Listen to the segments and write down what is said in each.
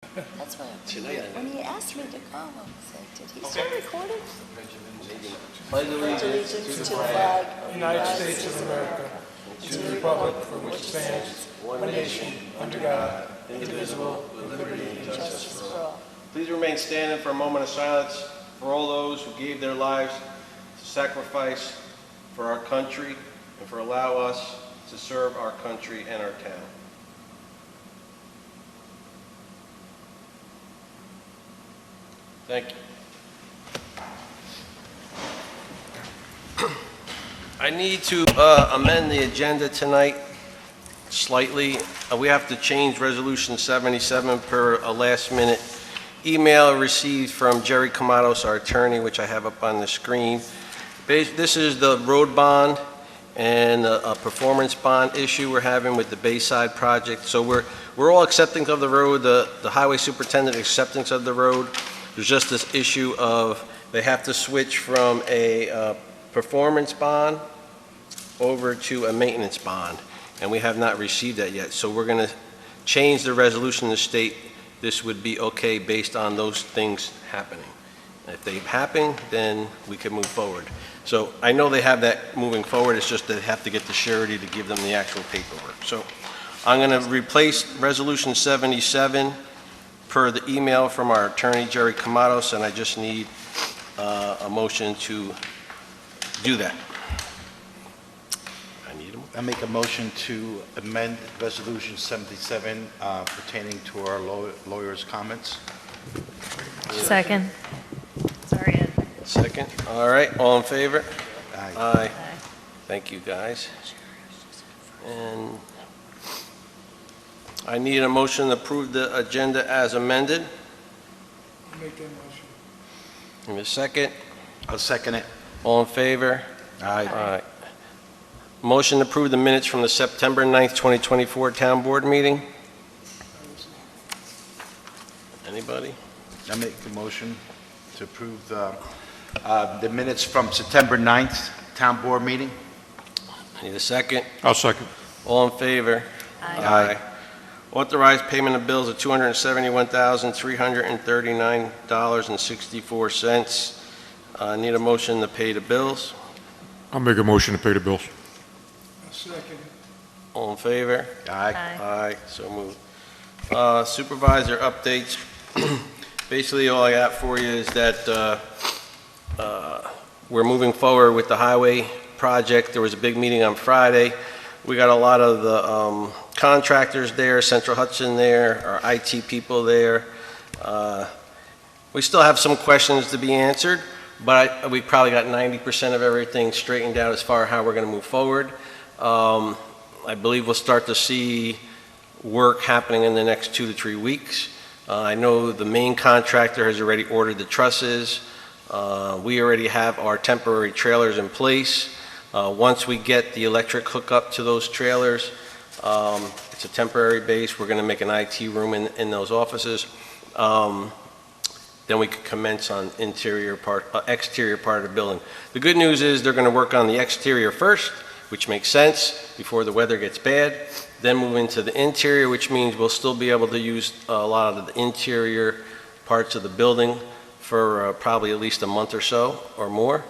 That's why, when he asked me to come, I said, did he still record it? Pledge allegiance to the flag of the United States of America, and to the republic for which it stands, one nation, under God, indivisible, with liberty and justice for all. Please remain standing for a moment of silence for all those who gave their lives to sacrifice for our country and for allow us to serve our country and our town. Thank you. I need to amend the agenda tonight slightly. We have to change Resolution 77 per a last-minute email received from Jerry Camados, our attorney, which I have up on the screen. This is the road bond and a performance bond issue we're having with the Bayside project. So we're all accepting of the road, the highway superintendent acceptance of the road. There's just this issue of they have to switch from a performance bond over to a maintenance bond, and we have not received that yet. So we're going to change the resolution to state this would be okay based on those things happening. And if they happen, then we can move forward. So I know they have that moving forward. It's just they have to get the surety to give them the actual paperwork. So I'm going to replace Resolution 77 per the email from our attorney, Jerry Camados, and I just need a motion to do that. I need them. I make a motion to amend Resolution 77 pertaining to our lawyer's comments. Second. Sorry, Ed. Second. All right. All in favor? Aye. Aye. Thank you, guys. And I need a motion to approve the agenda as amended. Make that motion. Give me a second. I'll second it. All in favor? Aye. Aye. Motion to approve the minutes from the September 9th, 2024 Town Board meeting. Anybody? I make the motion to approve the minutes from September 9th Town Board meeting. I need a second. I'll second. All in favor? Aye. Authorized payment of bills of $271,339.64. Need a motion to pay the bills. I'll make a motion to pay the bills. I'll second. All in favor? Aye. Aye, so moved. Supervisor updates. Basically, all I got for you is that we're moving forward with the highway project. There was a big meeting on Friday. We got a lot of the contractors there, Central Hudson there, our IT people there. We still have some questions to be answered, but we probably got 90% of everything straightened out as far as how we're going to move forward. I believe we'll start to see work happening in the next 2 to 3 weeks. I know the main contractor has already ordered the trusses. We already have our temporary trailers in place. Once we get the electric hookup to those trailers, it's a temporary base. We're going to make an IT room in those offices. Then we could commence on exterior part of the building. The good news is they're going to work on the exterior first, which makes sense before the weather gets bad. Then move into the interior, which means we'll still be able to use a lot of the interior parts of the building for probably at least a month or so or more.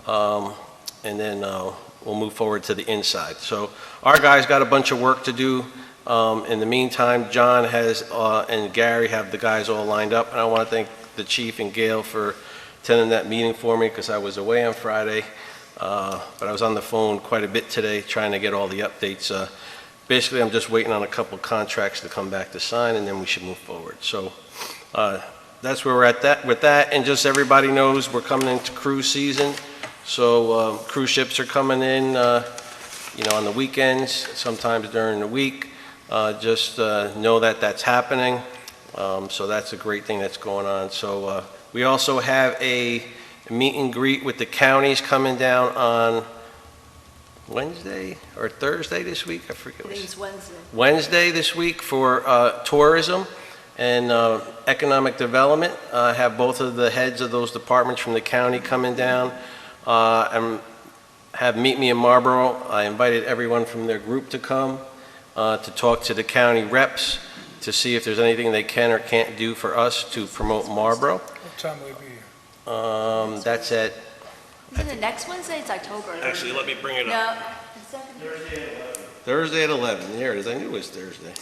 And then we'll move forward to the inside. So our guys got a bunch of work to do. In the meantime, John has and Gary have the guys all lined up, and I want to thank the chief and Gail for attending that meeting for me because I was away on Friday, but I was on the phone quite a bit today trying to get all the updates. Basically, I'm just waiting on a couple contracts to come back to sign, and then we should move forward. So that's where we're at with that, and just everybody knows we're coming into cruise season. So cruise ships are coming in, on the weekends, sometimes during the week. Just know that that's happening. So that's a great thing that's going on. So we also have a meet and greet with the counties coming down on Wednesday or Thursday this week. I forget. I think it's Wednesday. Wednesday this week for tourism and economic development. Have both of the heads of those departments from the county coming down and have Meet Me in Marlborough. I invited everyone from their group to come to talk to the county reps to see if there's anything they can or can't do for us to promote Marlborough. What time will we be here? That's at, Isn't the next Wednesday? It's October. actually, let me bring it up. No. the second- Thursday at 11, there it is, I knew it was Thursday.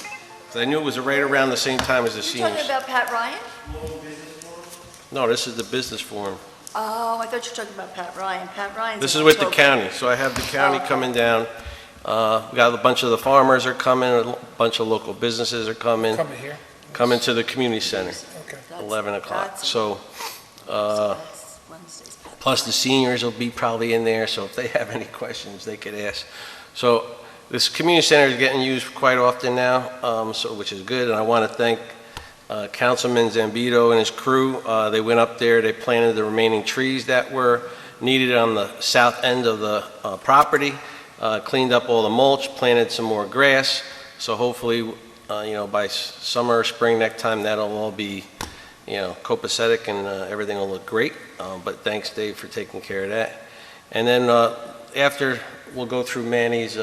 'Cause I knew it was right around the same time as the You talking seniors. about Pat Ryan? No, this is the business forum. Oh, I thought you were talking about Pat Ryan. Pat Ryan's This in is with the October. county, so I have the county Oh, coming down. We got a bunch of the farmers are coming, a bunch of local businesses are coming, Coming here? coming to the community center, Okay. That's- 11 o'clock. that's- So, that's Wednesday's Pat. plus the seniors will be probably in there, so if they have any questions, they could ask. So this community center is getting used quite often now, so, which is good, and I want to thank Councilman Zambito and his crew. They went up there, they planted the remaining trees that were needed on the south end of the property, cleaned up all the mulch, planted some more grass, so hopefully, by summer or spring next time, that'll all be, copacetic and everything will look great. But thanks, Dave, for taking care of that. And then after, we'll go through Manny's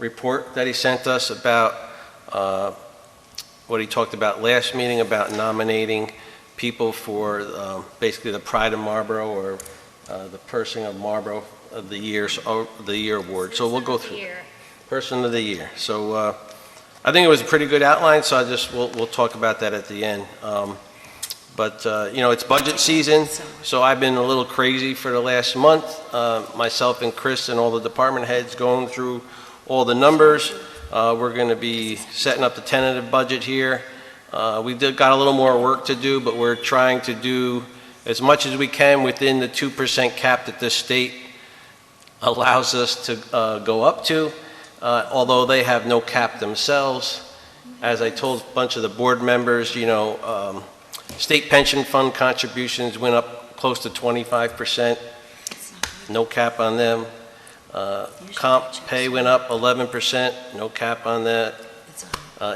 report that he sent us about what he talked about last meeting about nominating people for basically the Pride of Marlborough or the Person of Marlborough of the Year, the Year Award. So we'll go through Person of the Year. So I think it was a pretty good outline. So we'll talk about that at the end. But it's budget season, so I've been a little crazy for the last month. Myself and Chris and all the department heads going through all the numbers. We're going to be setting up the tentative budget here. We got a little more work to do, but we're trying to do as much as we can within the 2% cap that the state allows us to go up to, although they have no cap themselves. As I told a bunch of the board members, state pension fund contributions went up close to 25%, no cap on them. Comp pay went up 11%, no cap on that.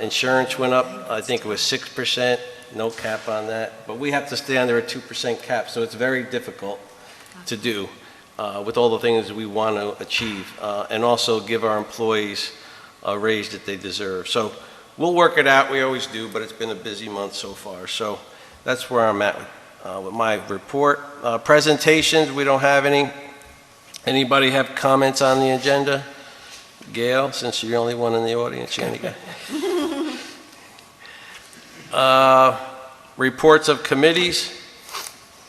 Insurance went up, I think it was 6%, no cap on that. But we have to stay under a 2% cap, so it's very difficult to do with all the things we want to achieve, and also give our employees a raise that they deserve. So we'll work it out, we always do, but it's been a busy month so far. So that's where I'm at with my report. Presentations, we don't have any. Anybody have comments on the agenda? Gail, since you're the only one in the audience, you reports of committees.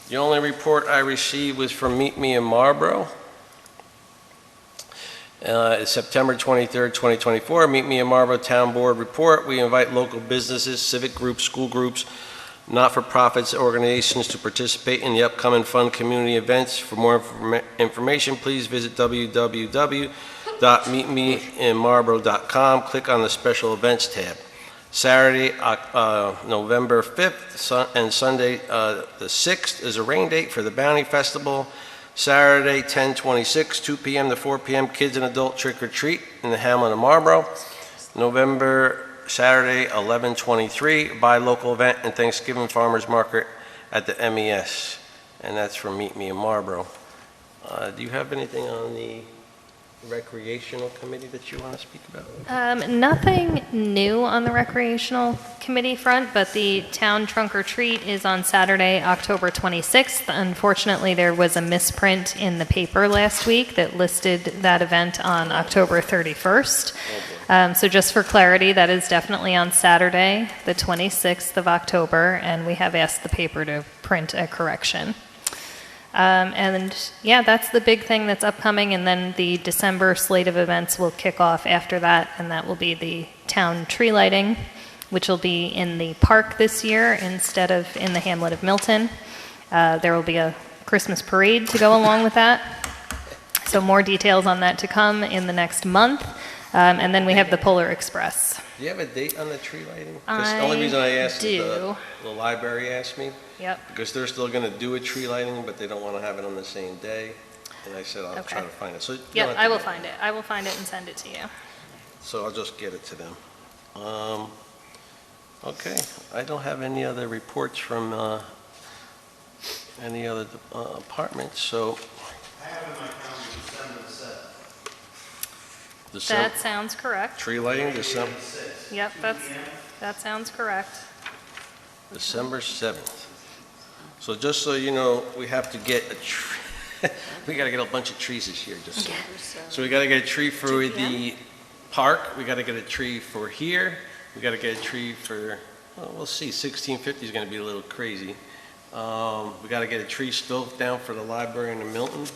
The only report I received was from Meet Me in Marlborough. It's September 23rd, 2024. Meet Me in Marlborough Town Board report. We invite local businesses, civic groups, school groups, not-for-profits, organizations to participate in the upcoming fun community events. For more information, please visit www.meetmeinmarlborough.com. Click on the special events tab. Saturday, November 5th and Sunday the 6th is a rain date for the Bounty Festival. Saturday, 10/26, 2 p.m. to 4 p.m., kids and adult trick-or-treat in the Hamlet of Marlborough. Saturday, 11/23, buy local event and Thanksgiving Farmers Market at the MES. And that's for Meet Me in Marlborough. Do you have anything on the recreational committee that you want to speak about? Nothing new on the recreational committee front, but the town trunk or treat is on Saturday, October 26th. Unfortunately, there was a misprint in the paper last week that listed that event on October 31st. So just for clarity, that is definitely on Saturday, the 26th of October, and we have asked the paper to print a correction. And yeah, that's the big thing that's upcoming, and then the December slate of events will kick off after that, and that will be the town tree lighting, which will be in the park this year instead of in the hamlet of Milton. There will be a Christmas parade to go along with that. So more details on that to come in the next month. And then we have the Polar Express. Do you have a date on the tree lighting? Because the only reason I asked is the library asked me. Yep. Because they're still going to do a tree lighting, but they don't want to have it on the same day. And I said, I'll Okay. try to find it. So Yep, I will find it. I will find it and send it to you. So I'll just get it to them. Okay, I don't have any other reports from any other departments, so. I have in my calendar December the 7th. That sounds correct. Tree lighting, December Yep, that sounds correct. December 7th. So just so you know, we have to get a tree, we gotta get a bunch of trees this year, just so. So we gotta get a tree for 2 the park, we gotta get a tree for here, we gotta get a tree for, well, we'll see, 1650 is gonna be a little crazy. We gotta get a tree still down for the library in the Milton.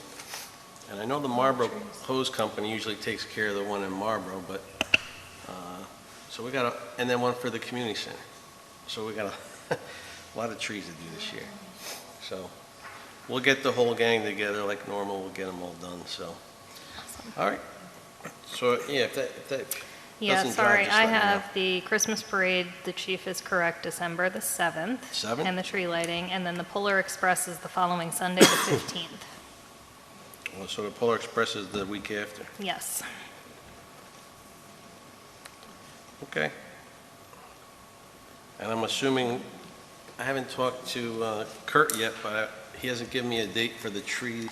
And I know the Marlborough Hose Company usually takes care of the one in Marlborough, but, so we gotta, and then one for the community center. So we got a lot of trees to do this year. So we'll get the whole gang together like normal, we'll get them all done, so. All right. So, yeah, if that Yeah, doesn't sorry, drive, just I let me know. have the Christmas parade, the chief is correct, December the 7th. 7th? And the tree lighting, and then the Polar Express is the following Sunday, the 15th. Well, so the Polar Express is the week after. Yes. Okay. And I'm assuming, I haven't talked to Kurt yet, but he hasn't given me a date for the tree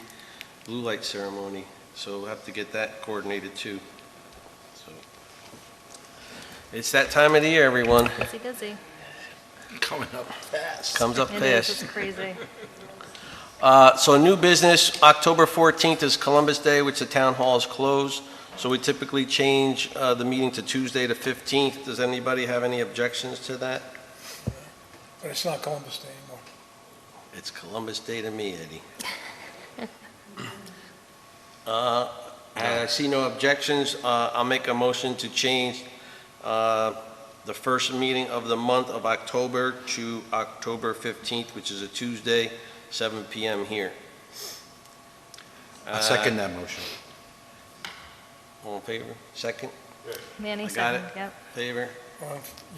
blue light ceremony, so we'll have to get that coordinated too. So, it's that time of the year, everyone. Busy, busy. Coming up fast. Comes up It is, fast. it's crazy. So new business, October 14th is Columbus Day, which the town hall is closed. So we typically change the meeting to Tuesday the 15th. Does anybody have any objections to that? But it's not Columbus Day anymore. It's Columbus Day to me, Eddie. I see no objections. I'll make a motion to change the first meeting of the month of October to October 15th, which is a Tuesday, 7 PM here. I second that motion. All in favor? Second? Manny I got second, it. yep. Favor?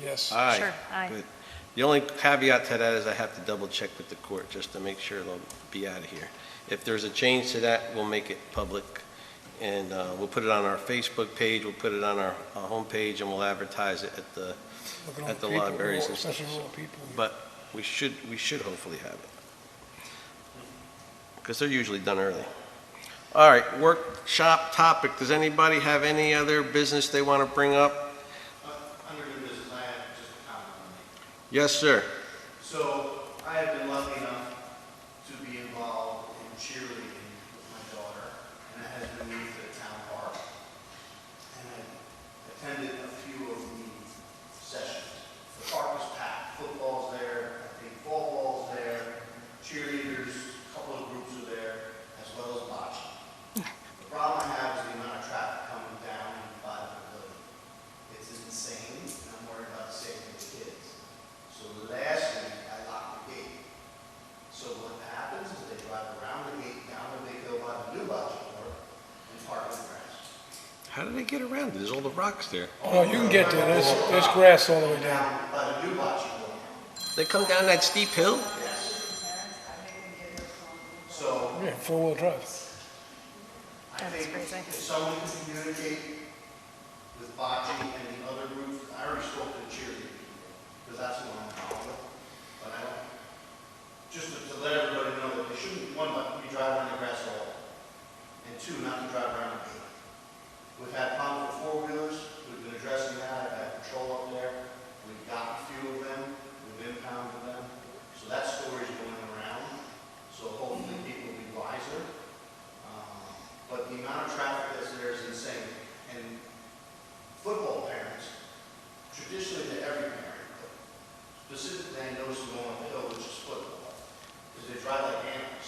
Yes. Aye. Sure, aye. Good. The only caveat to that is I have to double check with the court just to make sure they'll be out of here. If there's a change to that, we'll make it public, and we'll put it on our Facebook page, we'll put it on our homepage, and we'll advertise it at the Looking at at the people, libraries and stuff. especially little people. But we should hopefully have it, because they're usually done early. All right, workshop topic. Does anybody have any other business they want to bring up? Under new business, I have just a comment to make. Yes, sir. So I have been lucky enough to be involved in cheerleading with my daughter, and that has been moved to the town park. And I attended a few of the sessions. The park was packed, football's there, I think ball's there, cheerleaders, a couple of groups are there, as well as bocce. The problem I have is the amount of traffic coming down by the pavilion. It's insane, and I'm worried about the safety of the kids. So last week, I locked the gate. So what happens is they drive around the gate, down the big hill by the new bocce court, and park in the grass. How do they get around it? There's all the rocks there. Oh, you can get there. There's grass all the way down. Down by the new bocce court. They come down that steep hill? So Yeah, four-wheel drive. I That's think crazy. if someone can communicate with bocce and the other groups, I already spoke to the cheerleading people, because that's what I'm involved with. But I don't, just to let everybody know that they shouldn't, one, not be driving on the grass at all, and two, not to drive around the gate. We've had problems with four-wheelers, we've been addressing that, I've had patrol up there, we've got a few of them, we've impounded them, so that story's going around, so hopefully people will be wiser. But the amount of traffic that's there is insane, and football parents, traditionally to every parent, but specifically I noticed going up the hill, which is football, is they drive like animals.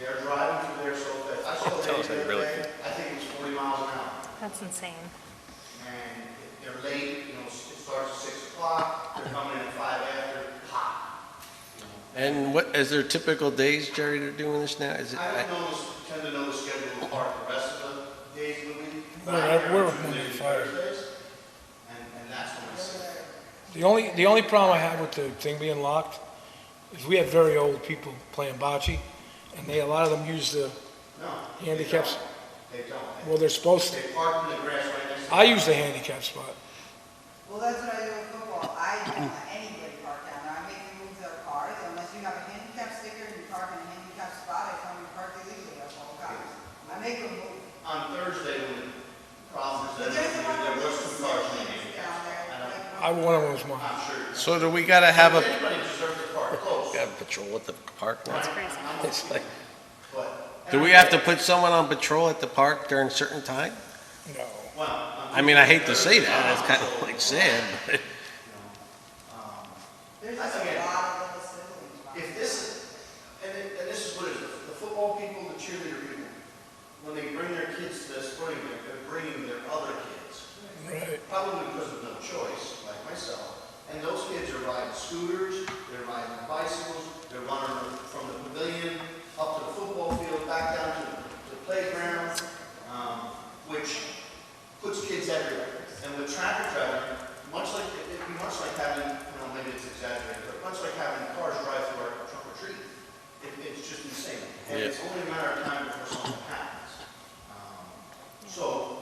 They are driving through there so fast. I saw Tell them us how the you other really day, I think it was 40 miles an hour. That's insane. And they're late, it starts at 6 o'clock, they're coming in at 5 after, hot. And what, is there typical days, Jerry, they're doing this now? Is it? I don't know, tend to know the schedule of the park the rest of the days of the week. but We're- I hear we're Tuesdays Monday and to Friday. Thursdays, and that's when I see it. The only problem I have with the thing being locked is we have very old people playing bocce, and a lot of them use the No. handicaps. They don't. Well, they're supposed to. They park in the grass right next to. I use the handicap spot. Well, that's what I do with football. I don't let anybody park down there. I make them move their cars unless you have a handicap sticker and you park in a handicap spot. I tell them to park illegally at all times. I make them move. On Thursday, when the problem is that One of them was mine. I'm sure. So do we gotta have a, Anybody deserves to park close. gotta patrol at the park now? That's crazy. It's like, But, do we have to put someone on patrol at the park during a certain time? No. well, I mean, I hate to say that, it's kind of like sad, but. There's just a lot of little siblings. if this is, and this is what it is, the football people, the cheerleader people, when they bring their kids to this sporting event, they're bringing their other kids. Right. Probably because of no choice, like myself. And those kids are riding scooters, they're riding bicycles, they're running from the pavilion up to the football field, back down to the playground, which puts kids everywhere. And with traffic driving, it'd be much like having, maybe it's exaggerated, but much like having cars drive through our trunk or treat. It's just insane. And it's only a matter of time before something happens. So,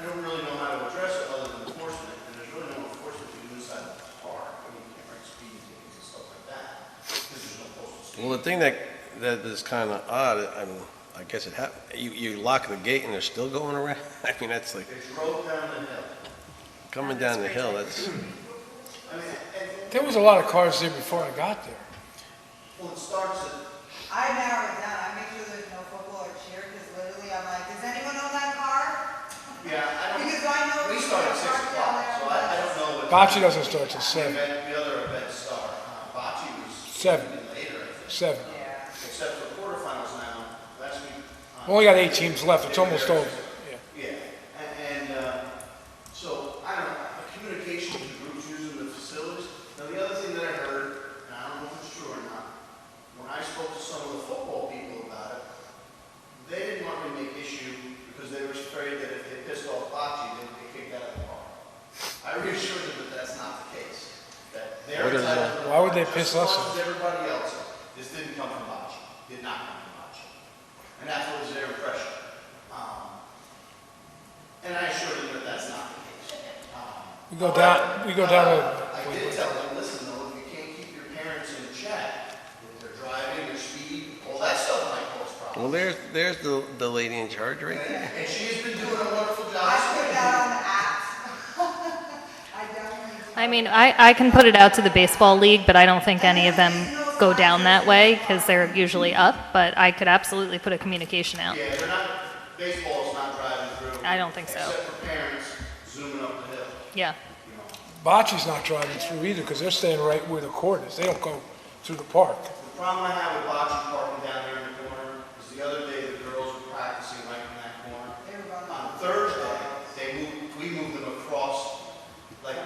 I don't really know how to address it other than enforcement, and there's really no enforcement to do inside the park. I mean, you can't write speeding tickets and stuff like that, because there's no postal speed. Well, the thing that is kind of odd, I mean, I guess it happened, you lock the gate and they're still going around? I mean, that's like, They drove down the hill. coming down the hill, that's, I mean, and, There was a lot of cars there before I got there. well, it starts at, I narrow it down, I make sure there's no football or cheer, because literally I'm like, does anyone own that car? yeah, I don't, Because I know. we start at 6 o'clock, so I don't know what. Bocce doesn't start till The 7. event, the other events start. Bocce was. 7. Later, I think. 7. Yeah. Except for quarterfinals now, last week. We only got 8 teams left. It's almost over. Yeah. Yeah, and, so, I don't know, a communication to groups using the facilities. Now, the other thing that I heard, and I don't know if it's true or not, when I spoke to some of the football people about it, they didn't want me to make issue because they were afraid that if they pissed off Bocce, they'd get kicked out of the park. I reassured them that that's not the case. That they're What is entitled that? to the Why would they park piss just us as much off? as everybody else. This didn't come from Bocce, did not come from Bocce. And that's what was their impression. And I assured them that that's not the case. We go down I did tell them, listen, though, if you can't keep your parents in check, if they're driving, their speed, all that stuff might cause well, problems. there's the lady in charge right there. And she's been doing a wonderful job. I put that on the apps. I definitely do. I mean, I can put it out to the baseball league, but I don't think any of them go down that way because they're usually up, but I could absolutely put a communication out. Yeah, they're not, baseball's not driving through. I don't think so. Except for parents zooming up the hill, Yeah. you know. Bocce's not driving through either because they're staying right where the court is. They don't go through the park. The problem I have with Bocce parking down there in the corner is the other day the girls were practicing right in that corner. On Thursday, we moved them across, like,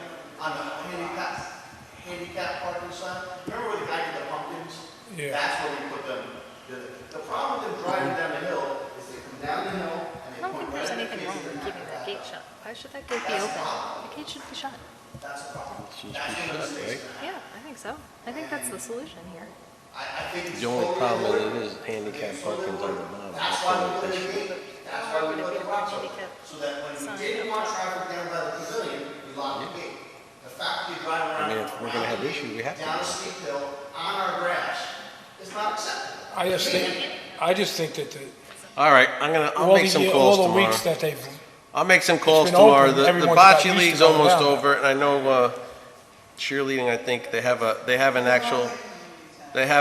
on the handicap parking side. Remember where the guy did the pumpkins? Yeah. That's where we put them. The problem with them driving down the hill is they come down the hill and they I don't point think right there's at the anything kids wrong and with they're keeping not that gonna gate back shut. up. Why should that gate be open? The gate should be shut. That's a problem. Should That's be one of the shut, mistakes. right? Yeah, I think so. I think that's the solution here. I think it's The only totally problem with avoidable. it is handicap parking's on the bottom. That's why we put the gate, that's why we put the rocks up. Handicap So that when we sign didn't up want top. traffic down by the pavilion, we locked the gate. The fact that you drive around. I mean, if we're gonna have issues, we have to. Down a steep hill, on our grass, is not acceptable. I just think that All right, I'll make some calls all the tomorrow. weeks that they've, I'll make some calls been tomorrow. open, The everyone's got bocce used to league's going almost down. over, and I know cheerleading, I think they have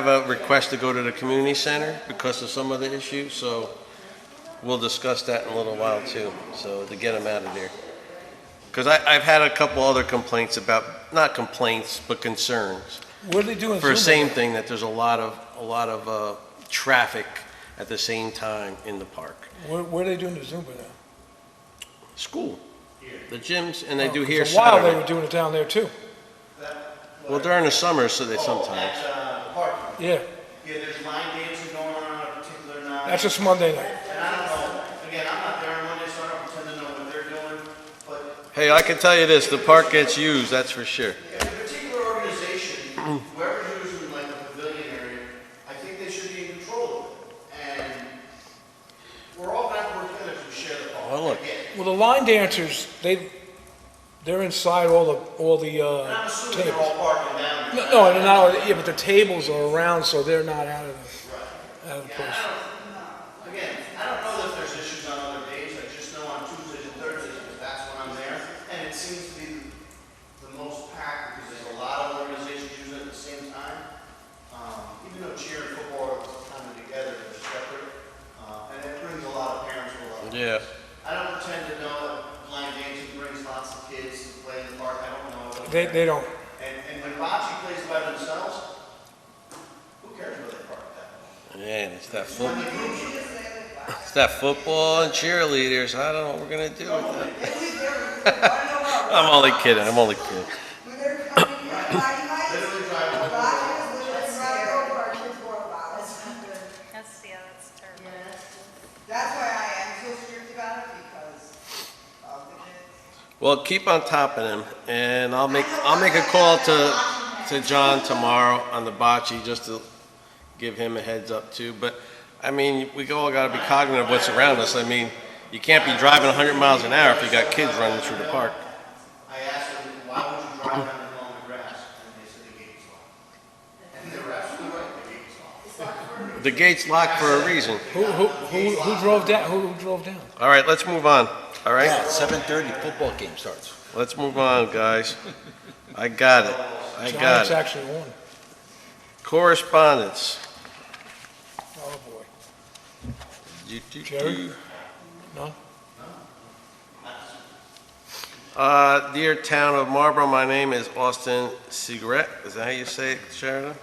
a request to go to the community center because of some of the issues, so we'll discuss that in a little while too, so to get them out of there. Because I've had a couple other complaints about, not complaints, but concerns. what are they doing? For the Zumba? same thing, that there's a lot of traffic at the same time in the park. Where are they doing the Zumba now? School, the gyms, and they do Oh, 'cause here a while they Saturday. were doing it down there too. Well, during the summer, so they sometimes. At the park. Yeah, Yeah, there's line dancing going on a particular night. that's just Monday night. And I don't know, again, I'm not there on Monday, so I don't pretend to know what they're doing, but Hey, I can tell you this, the park gets used, that's for sure. if a particular organization, whoever's using like the pavilion area, I think they should be in control of it. And we're all gonna have to work together to share the park. Well, look. I get it. Well, the line dancers, they're inside all the And I'm assuming they're tables. all parking down there. No, they're not, yeah, but the tables are around, so they're not out of the place. Again, I don't know if there's issues on other days, I just know on Tuesdays and Thursdays, because that's when I'm there, and it seems to be the most Yeah. I don't pretend to know that Blind Dancing brings lots of kids to play in the park, I don't know. They don't. And when bocce plays by themselves, who cares where they park that? Man, it's that football. It's that football and cheerleaders. I don't know what we're gonna do with that. I'm only kidding. I'm only kidding. When they're coming in, Literally drive over. Rogers literally right over our kids' water bottles. That's terrible. That's why I am so strict about it, because of the kids. Well, keep on top of them, and I'll make a call to John tomorrow on the bocce just to give him a heads up too. But I mean, we all got to be cognizant of what's around us. I mean, you can't be driving 100 miles an hour if you got kids running through the park. I asked them, why would you drive down the long grass? And they said the gate's locked. And they were absolutely right, the gate's locked. The gate's locked for a reason. Who drove down? Who drove down? All right, let's move on. All right, Yeah, 7:30, football game starts. let's move on, guys. I got it. I got Giants it. actually won. Correspondence. Oh, boy. Jerry? No? Dear town of Marlborough, my name is Austin Seigert. Is that how you say it, Sheridan?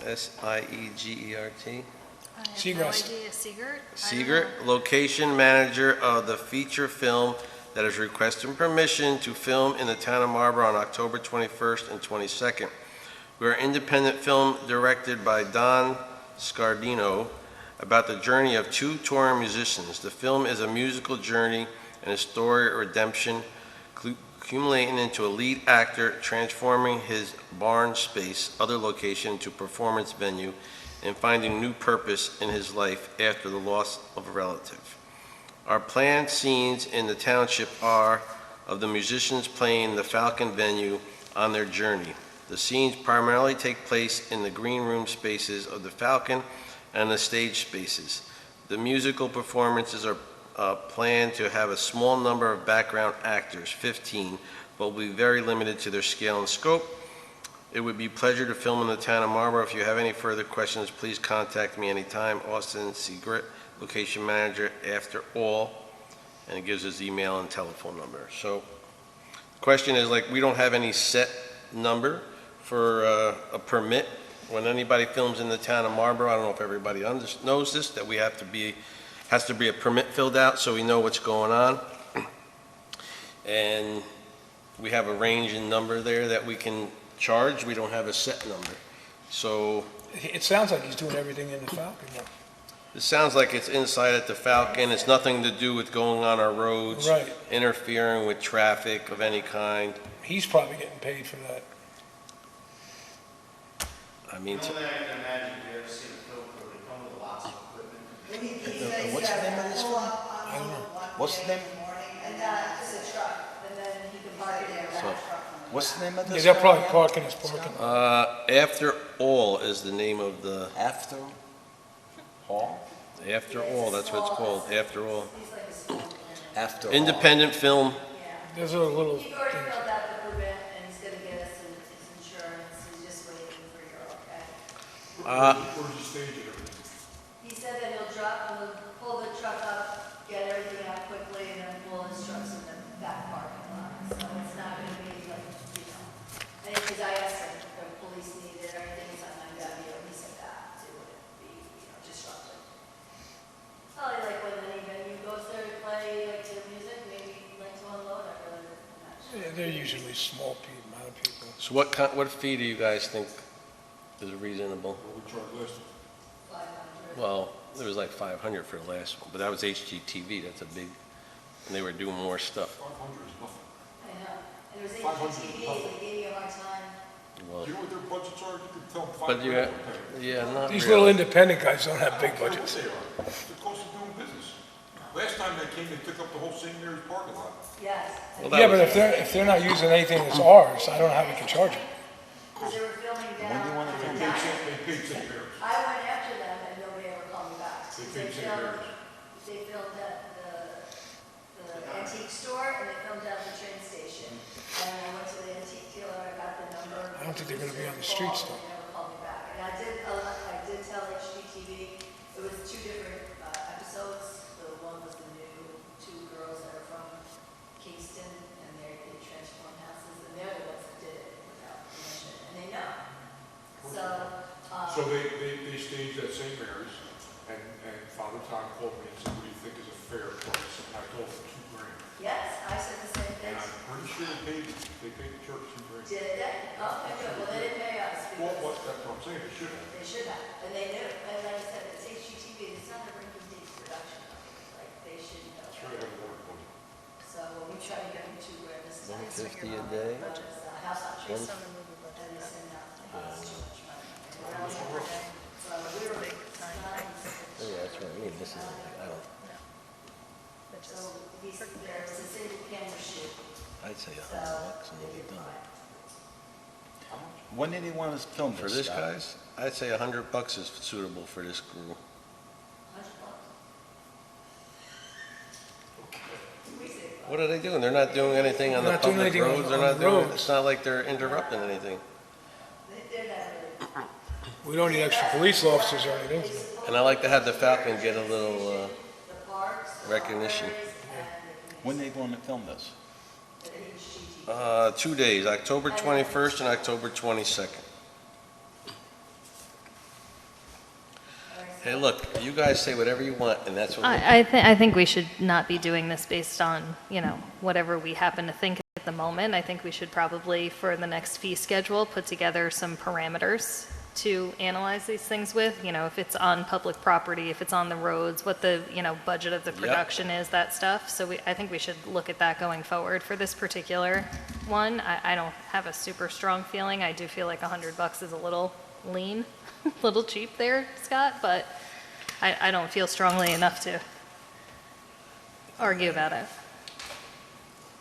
Siegert. I have Seagrass. no idea. Seagert? Seigert, location manager of the feature film that is requesting permission to film in the town of Marlborough on October 21st and 22nd. We are an independent film directed by Don Scardino about the journey of two touring musicians. The film is a musical journey and a story of redemption, accumulating into a lead actor transforming his barn space, other location, into performance venue, and finding new purpose in his life after the loss of a relative. Our planned scenes in the township are of the musicians playing the Falcon venue on their journey. The scenes primarily take place in the green room spaces of the Falcon and the stage spaces. The musical performances are planned to have a small number of background actors, 15, but will be very limited to their scale and scope. It would be a pleasure to film in the town of Marlborough. If you have any further questions, please contact me anytime. Austin Seigert, location manager, after all, and it gives his email and telephone number. So the question is, like, we don't have any set number for a permit. When anybody films in the town of Marlborough, I don't know if everybody knows this, that we has to be a permit filled out so we know what's going on. And we have a range in number there that we can charge. We don't have a set number. So It sounds like he's doing everything in the Falcon now. it sounds like it's inside at the Falcon. It's nothing to do with going on our roads, Right. interfering with traffic of any kind. He's probably getting paid for that. I mean, The only thing I can imagine, if you ever see the film crew, they come with lots of equipment. What's the name of this one? I don't know. What's the name? And then it's a truck, and then he can park it there. So- What's the name of Yeah, this? they'll probably park in his parking. After All is the name of the, After Hall? After All, that's what it's called, After All. After All. Independent film. There's a little He already thing. filled out the permit and he's gonna get us his insurance, he's just waiting for your okay. Where's the stage and everything? He said that he'll pull the truck up, get everything out quickly, and then pull his trucks in the back parking lot. So it's not gonna be like, because I asked him if the police needed or anything, something like that, he said that it would be, disruptive. Probably like when any venue goes there to play like their music, maybe like to unload it rather than not. Yeah, they're usually small amount of people. So what fee do you guys think is reasonable? What we charged last time? 500. Well, it was like 500 for the last one, but that was HGTV, that's a big, and they were doing more stuff. 500 is nothing. I know. And it was 500 HGTV, is nothing. they gave you a hard time. Well, You know what their budgets are? You can tell them but you got, 500. yeah, not These little really. independent guys don't have big I know what budgets. they are. It's the cost of doing business. Last time they came, they took up the whole St. Mary's parking lot. Yes. Well, that Yeah, was- but if they're not using anything that's ours, I don't know how we can charge them. Because they were filming down. When do you want to They come paid back? St. Mary's. I went after them and nobody ever called me back. They paid St. Mary's. They filmed at the antique store and they filmed at the train station. And I went to the antique dealer, I got the number. I don't think they're gonna be on the streets, though. They never called me back. And I did tell HGTV, it was 2 different episodes so it's, the one was the new two girls that are from Kingston, and they transform houses, and they're the ones that did it without permission, and they know. So, So they staged at St. Mary's, and Father Todd called me and said, what do you think is a fair price? And I told him $2,000. yes, I said the same thing. And I'm pretty sure they paid the church $2,000. Did they? Oh, okay, good. Well, they didn't pay us. Well, because that's what I'm saying, they should have. They should have, and they knew. And like I said, it's HGTV, it's not a rinky-dink production company. Like, they should know. It's really that. hard work. So we try to get them to where this time. 150 a day? House on trees. And they said, no, it's too much money. And we're only every day. So we were big time. Oh, yeah, that's right. I mean, this is, I don't, So there's a single camera shoot. I'd say $100 So and they you'll did be done. fine. When did he want us to film For this, this, Scott? guys, I'd say $100 is suitable for this crew. $100. We say, What are they doing? They're not doing anything on the They're not doing public anything on- roads. They're on not the doing, roads. it's not like they're interrupting anything. they're not really. We don't need extra police officers or anything. And I like to have the Falcon get a little, The parks, the recognition. libraries, When they going to film this? and the HGTV. 2 days, October 21st and October 22nd. Hey, look, you guys say whatever you want, and that's what we'll do. I think we should not be doing this based on, whatever we happen to think at the moment. I think we should probably, for the next fee schedule, put together some parameters to analyze these things with, if it's on public property, if it's on the roads, what the, budget of the production is, that stuff. So I think we should look at that going forward for this particular one. I don't have a super strong feeling. I do feel like $100 is a little lean, a little cheap there, Scott, but I don't feel strongly enough to argue about it.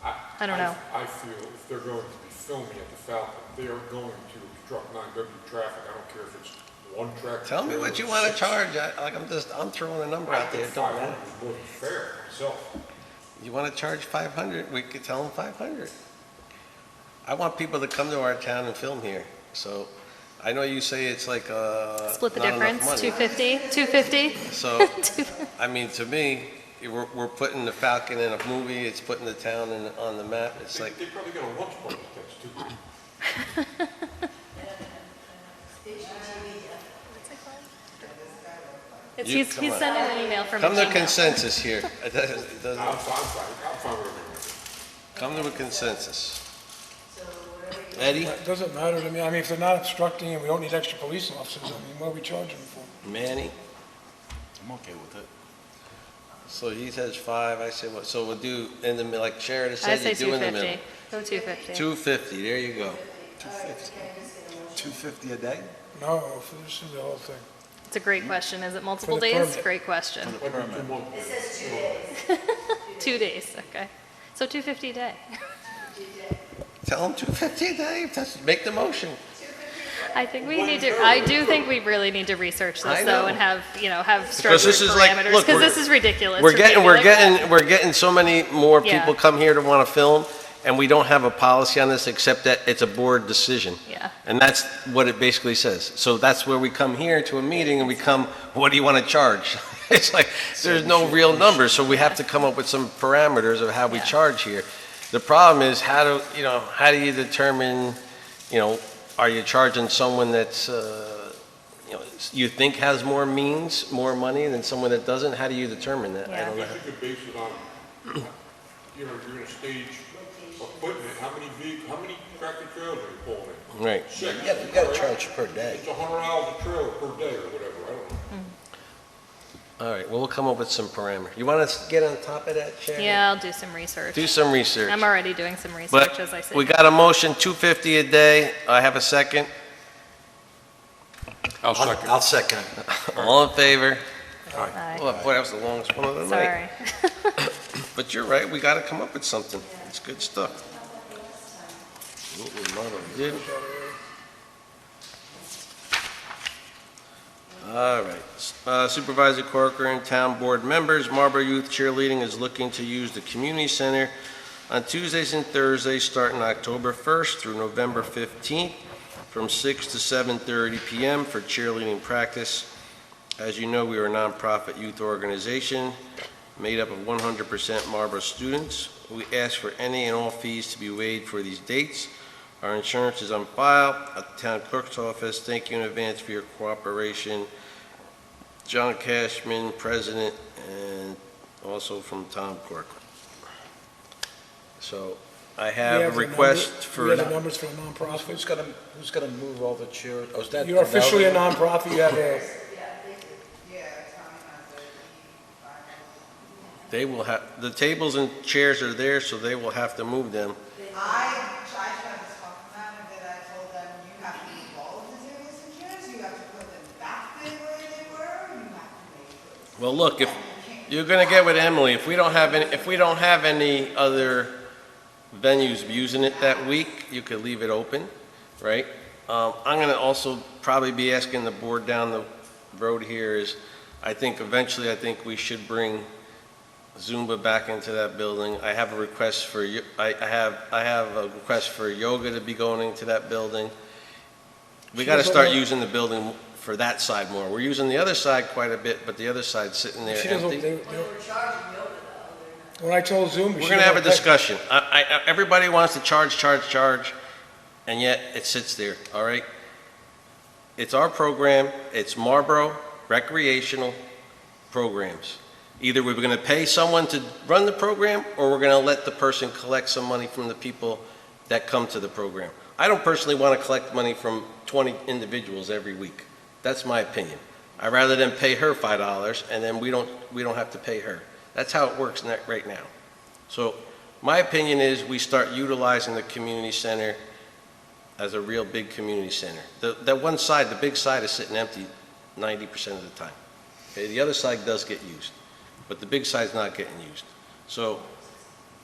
I don't know. I feel if they're going to be filming at the Falcon, they are going to obstruct 9W traffic. I don't care if it's one track. Tell me what you want to charge. I'm throwing a number out there. It don't 500 matter. is more than fair myself. You want to charge 500? We could tell them 500. I want people to come to our town and film here. So I know you say it's like Split the not enough difference, money. 250? So, I mean, to me, we're putting the Falcon in a movie. It's putting the town on the map. It's like, They probably got a lunch budget that's too. He's come on. sending an email from come to Gmail. consensus here. It doesn't- I'm fine with everything. come to a consensus. Eddie, It doesn't matter to me. I mean, if they're not obstructing and we don't need extra police officers, I mean, what are we charging them for? Manny, I'm okay with it. so he says 5, I say what, so we'll do in the, like Sheridan I said, say you do in the middle. 250. Go 250. 250, there you go. 250 a day? No, this is the whole thing. It's a great question. Is it multiple For the days? permit. Great question. It says 2 days. 2 days, okay. So 250 a day. Tell him 250 a day, make the motion. I think we need to, I do think we really need to research I this know. though and have, have Because structured this is like, parameters. look, Because we're- this is ridiculous. We're for me to getting, be we're like, getting, we're getting so many more Yeah. people come here to want to film, and we don't have a policy on this except that it's a board decision. Yeah. And that's what it basically says. So that's where we come here to a meeting and we come, what do you want to charge? It's like, there's no real numbers, so we have to come up with some parameters of how we Yeah. charge here. The problem is, how do you determine, are you charging someone that's, you think has more means, more money than someone that doesn't? How do you determine that? I Yeah. don't know. I guess you could base it on, you're gonna stage equipment, how many tractor trailers are you pulling in? Right. Six. You gotta charge per day. It's $100 a trailer per day or whatever, I don't know. All right, well, we'll come up with some parameter. You want to get on top of that, Sharon? Yeah, I'll do some research. Do some research. I'm already doing some research as I But sit we here. got a motion, 250 a day. I have a second. I'll second. I'll second. All in favor? Aye. Oh, boy, that was the longest one of the night. Sorry. But you're right, we got to come up with something. It's good stuff. What we might have did. All right. Supervisor Corcoran, town board members, Marlborough Youth Cheerleading is looking to use the community center on Tuesdays and Thursdays, starting October 1st through November 15th, from 6 to 7:30 p.m. for cheerleading practice As you know, we are a nonprofit youth organization made up of 100% Marlborough students. We ask for any and all fees to be waived for these dates. Our insurance is on file at the town clerk's office. Thank you in advance for your cooperation. John Cashman, President, and also from Tom Cork. So I have a request for... We have the numbers for a nonprofit. Who's gonna move all the chairs? Oh, is that? You're officially a nonprofit, you have a, They will have, the tables and chairs are there, so they will have to move them. I tried to talk to them, and I told them, you have to move all of the tables and chairs, you have to put them back the way they were, you have to make those. Well, look, if you're gonna get with Emily, if we don't have any other venues using it that week, you could leave it open, right? I'm gonna also probably be asking the board down the road here is, I think eventually, we should bring Zumba back into that building. I have a request for, I have a request for yoga to be going into that building. We gotta start using the building for that side more. We're using the other side quite a bit, but the other side's sitting there empty. when I told Zoom. We're gonna have a discussion. Everybody wants to charge, and yet it sits there, all right? It's our program, it's Marlborough recreational programs. Either we're gonna pay someone to run the program, or we're gonna let the person collect some money from the people that come to the program. I don't personally wanna collect money from 20 individuals every week. That's my opinion. I'd rather than pay her $5, and then we don't have to pay her. That's how it works right now. So my opinion is we start utilizing the community center as a real big community center. That one side, the big side, is sitting empty 90% of the time. Okay, the other side does get used, but the big side's not getting used. So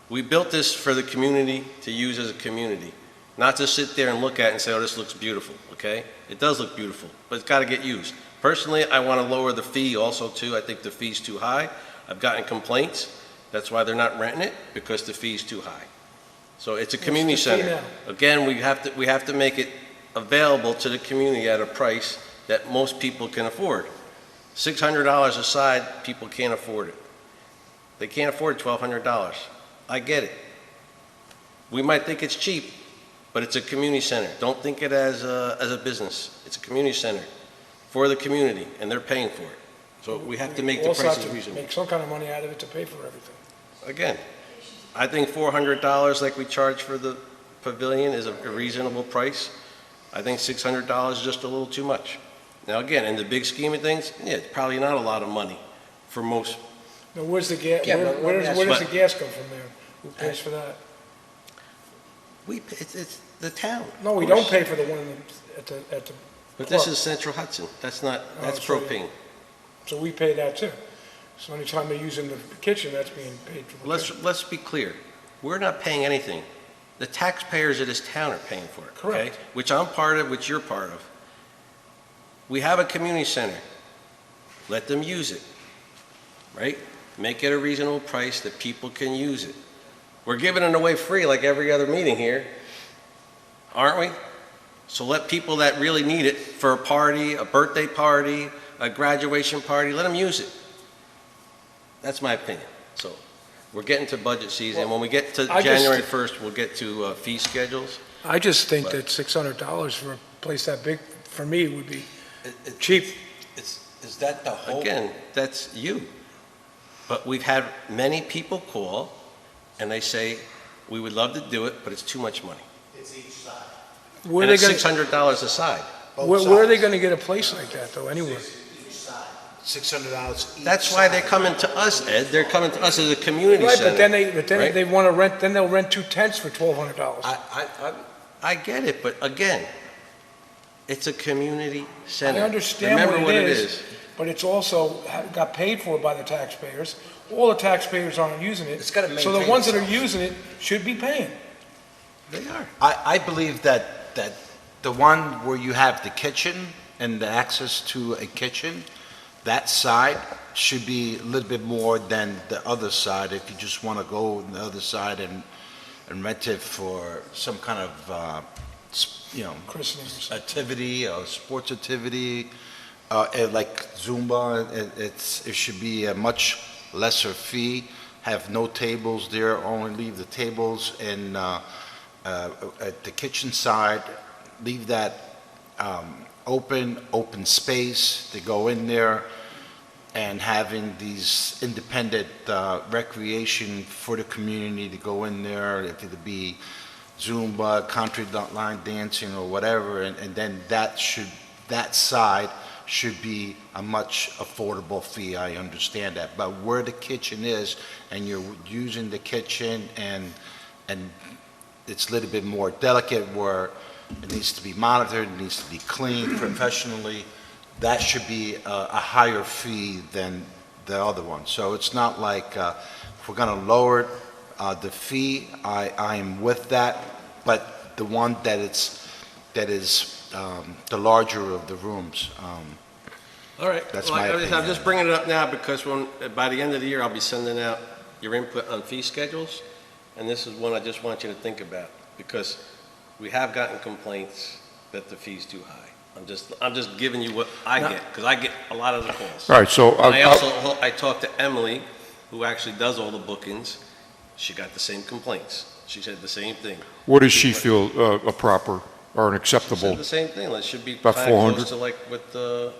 we built this for the community to use as a community, not to sit there and look at it and say, oh, this looks beautiful, okay? It does look beautiful, but it's gotta get used. Personally, I wanna lower the fee also too. I think the fee's too high. I've gotten complaints. That's why they're not renting it, because the fee's too high. So it's a community center. Again, we have to make it available to the community at a price that most people can afford. $600 a side, people can't afford it. They can't afford $1,200. I get it. We might think it's cheap, but it's a community center. Don't think it as a business. It's a community center for the community, and they're paying for it. So we have to make the prices reasonable. Also have to make some kind of money out of it to pay for everything. Again, I think $400 like we charge for the pavilion is a reasonable price. I think $600 is just a little too much. Now again, in the big scheme of things, yeah, it's probably not a lot of money for most. Now, where's the gas, where does the gas come from there? Who pays for that? It's the town. No, we don't pay for the one at the. But this is Central Hudson. That's propane. So we pay that too. So anytime they're using the kitchen, that's being paid for. Let's be clear. We're not paying anything. The taxpayers of this town are paying for it. Correct. Okay? Which I'm part of, which you're part of. We have a community center. Let them use it, right? Make it a reasonable price that people can use it. We're giving it away free like every other meeting here, aren't we? So let people that really need it for a party, a birthday party, a graduation party, let them use it. That's my opinion. So we're getting to budget season. When we get to January 1st, we'll get to fee schedules. I just think that $600 for a place that big, for me, would be cheap. Is that the whole? Again, that's you. But we've had many people call and they say, we would love to do it, but it's too much money. It's each side. And it's $600 a side. Where are they going to get a place like that, though, anywhere? $600 each. That's why they're coming to us, Ed. They're coming to us as a community Right, center. but then they want to rent, then they'll rent 2 tents for $1,200. I get it, but again, it's a community center. I understand Remember what it it is, but it's also got paid for by the taxpayers. All the taxpayers aren't using it. It's gotta So the maintain ones that are itself. using it should be paying. They are. I believe that the one where you have the kitchen and the access to a kitchen, that side should be a little bit more than the other side if you just want to go on the other side and rent it for some kind of, Christmas. activity or sports activity. Like Zumba, it should be a much lesser fee, have no tables there, only leave the tables at the kitchen side, leave that open space to go in there, and having these independent recreation for the community to go in there, if it be Zumba, country line dancing, or whatever, and then that side should be a much affordable fee. I understand that, but where the kitchen is, and you're using the kitchen, and it's a little bit more delicate, where it needs to be monitored, it needs to be cleaned professionally, that should be a higher fee than the other one. So it's not like if we're going to lower the fee, I am with that, but the one that is the larger of the rooms. All right. That's Well, my I'm opinion. just bringing it up now because by the end of the year, I'll be sending out your input on fee schedules, and this is one I just want you to think about, because we have gotten complaints that the fee's too high. I'm just giving you what I get, because I get a lot of the calls. All right, so And I talked to Emily, who actually does all the bookings. She got the same complaints. She said the same thing. what does she feel a proper or an She said acceptable the same thing. It should be About kind of 400? close to like what the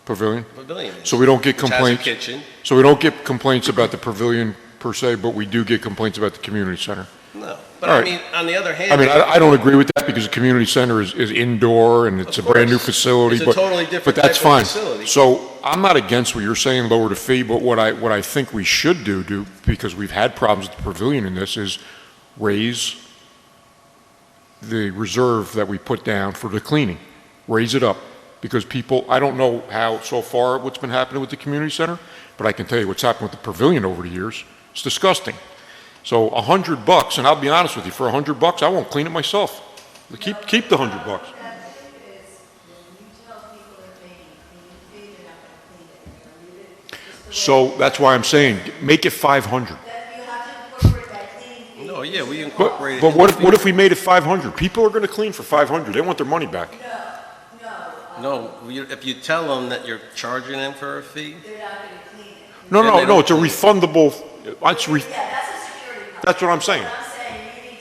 pavilion? pavilion is. So we don't get Which has a complaints? kitchen. So we don't get complaints about the pavilion per se, but we do get complaints about the community center? No, but All I right. mean, on the other hand. I mean, I don't agree with that because the community center is indoor and it's a Of brand-new course. facility, It's a but. totally different But that's type of fine. facility. So I'm not against what you're saying, lower the fee, but what I think we should do, because we've had problems with the pavilion in this, is raise the reserve that we put down for the cleaning. Raise it up, because people, I don't know how, so far, what's been happening with the community center, but I can tell you what's happened with the pavilion over the years. It's disgusting. So $100, and I'll be honest with you, for $100, I won't clean it myself. Keep the $100. That tip is, when you tell people they're paying a cleaning fee, they're not gonna clean it, they're gonna leave it just the way. So that's why I'm saying, make it 500. That you have to incorporate that cleaning fee. No, yeah, we But, incorporated. but what if we made it 500? People are going to clean for 500. They want their money back. No, if you tell them that you're charging them for a fee, They're not gonna clean it. No, Then no, they no, don't it's a clean. refundable, Yeah, that's a security cost. that's what I'm saying. But I'm saying you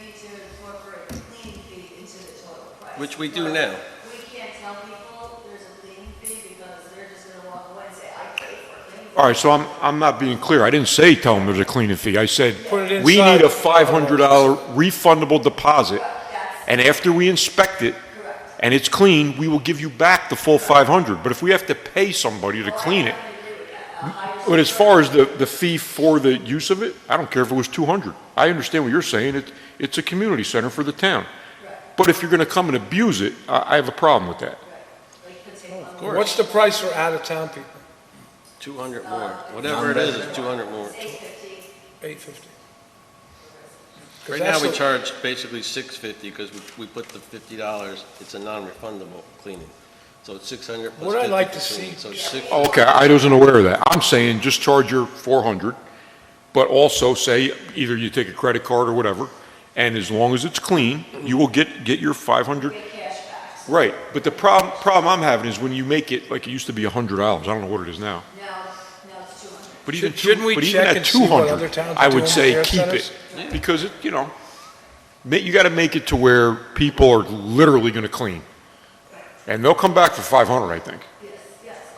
need to incorporate the cleaning fee into the total price. which we do Because now. We can't tell people there's a cleaning fee because they're just gonna walk away and say, I paid for a cleaning fee. All right, so I'm not being clear. I didn't say tell them there's a cleaning fee. I said, Put it we inside. need a $500 refundable deposit, and after we inspect it, and it's clean, we will give you back the full 500. But if we have to pay somebody to clean it, but as far as the fee for the use of it, I don't care if it was 200. I understand what you're saying. It's a community center for the town. But if you're going to come and abuse it, I have a problem with that. Of course. What's the price for out-of-town people? 200 more. Whatever it is, it's 200 more. $850. Right now, we charge basically $650 because we put the $50, it's a non-refundable cleaning. So it's 600 plus What I'd 50 like to for cleaning. see- So it's six- Okay, I wasn't aware of that. I'm saying just charge your 400, but also say either you take a credit card or whatever, and as long as it's clean, you will get your 500. Right, but the problem I'm having is when you make it, like it used to be $100, I don't know what it is now. Now it's 200. But even Shouldn't we but even check at and see what 200, other towns are I doing would with say their keep centers? it, because it, you gotta make it to where people are literally gonna clean. And they'll come back for 500, I think, Yes.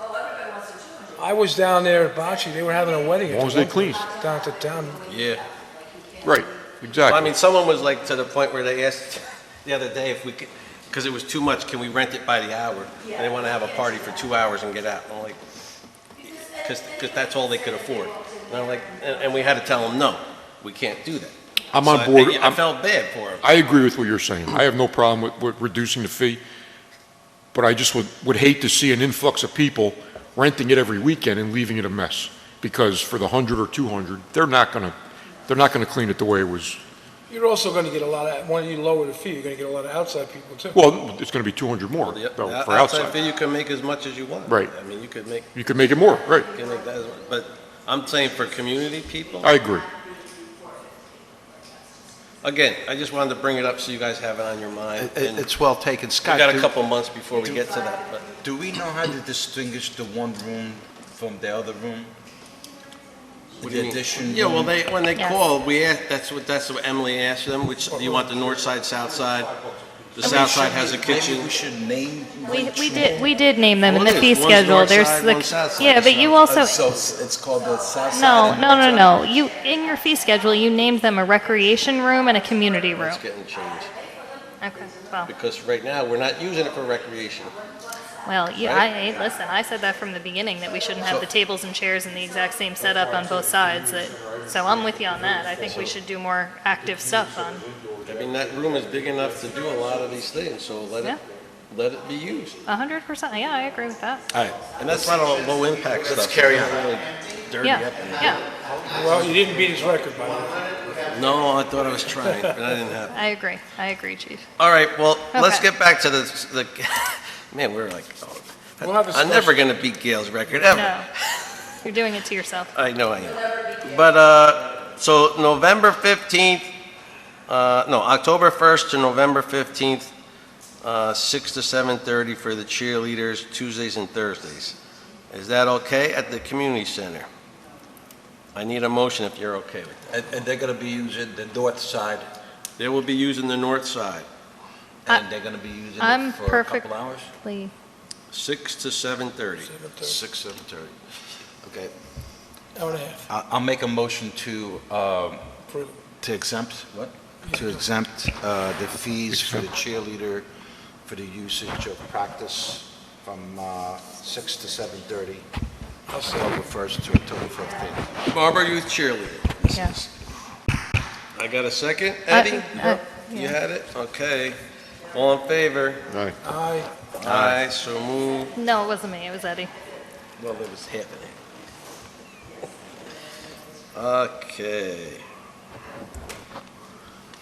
Oh, everybody wants their 200. I was down there at Bocce, they were having a wedding. as long as they clean. Down to town. Yeah. Right, Well, I exactly. mean, someone was like to the point where they asked the other day if we could, because it was too much, can we rent it by the hour? And they want to have a party for 2 hours and get out. I'm like, because that's all they could afford. And I'm like, and we had to tell them, no, we can't do that. I'm So on board. I felt bad for them. I agree with what you're saying. I have no problem with reducing the fee, but I just would hate to see an influx of people renting it every weekend and leaving it a mess. Because for the 100 or 200, they're not gonna clean it the way it was. You're also gonna get a lot of, when you lower the fee, you're gonna get a lot of outside people too. Well, it's gonna be 200 more, The though, for outside outside. fee, you can make as much as you want. Right. I mean, you could make You could make it more, right. that as much. But I'm saying for community people, I agree. Again, I just wanted to bring it up so you guys have it on your mind. And It's well taken. we Scott, got a couple months before we get to that, but do we know how to distinguish the one room from the other room? what do The you mean? addition Yeah, well, room? when they Yes. called, we asked, that's what Emily asked them, which, do you want the north side, south side? The south side has a Maybe kitchen. we should name We did name them in Well, the it fee is. One's schedule. north There's side, the, one's south side. yeah, but you also, So it's called the south side? no, and no, north no, side? no. You, in your fee schedule, you named them a recreation room and a community room. It's getting changed, Okay, well, because right now, we're not using it for recreation. well, yeah, Right? listen, I said that from the beginning, that we shouldn't have the tables and chairs in the exact same setup on both sides. So I'm with you on that. I think we should do more active stuff on, I mean, that room is big enough to do a lot of these things, so Yeah. let it be used. 100%. Yeah, I agree with that. All right, And that's not all low impact stuff. let's carry on. It's not really dirty Yeah, up in there. yeah, Well, you didn't beat his record, by the way. No, I thought I was trying, but I didn't have. I agree, Chief. All right, well, let's Okay. get back to the, man, we're like, We'll have a I'm never gonna beat Gail's record, ever. No, you're doing it to yourself. I know I am. But, so November 15th, no, October 1st to November 15th, 6 to 7:30 for the cheerleaders, Tuesdays and Thursdays. Is that okay at the community center? I need a motion if you're okay with that. And they're gonna be using the north side, They will be using the north side, and they're gonna be using I'm it for a couple perfectly- hours? 6 to 7:30. 7:30. Okay. Hour and a half. I'll make a motion to For- exempt, what? To exempt the fees for the cheerleader for the usage of practice from 6 to 7:30, October 1st to October 15th. Marlborough Youth Cheerleader. Yeah. I got a second, Eddie? Yeah. You had it? Okay. All in favor? Aye. Aye. Aye, so moved. No, it wasn't me, it was Eddie. Well, it was happening. Okay.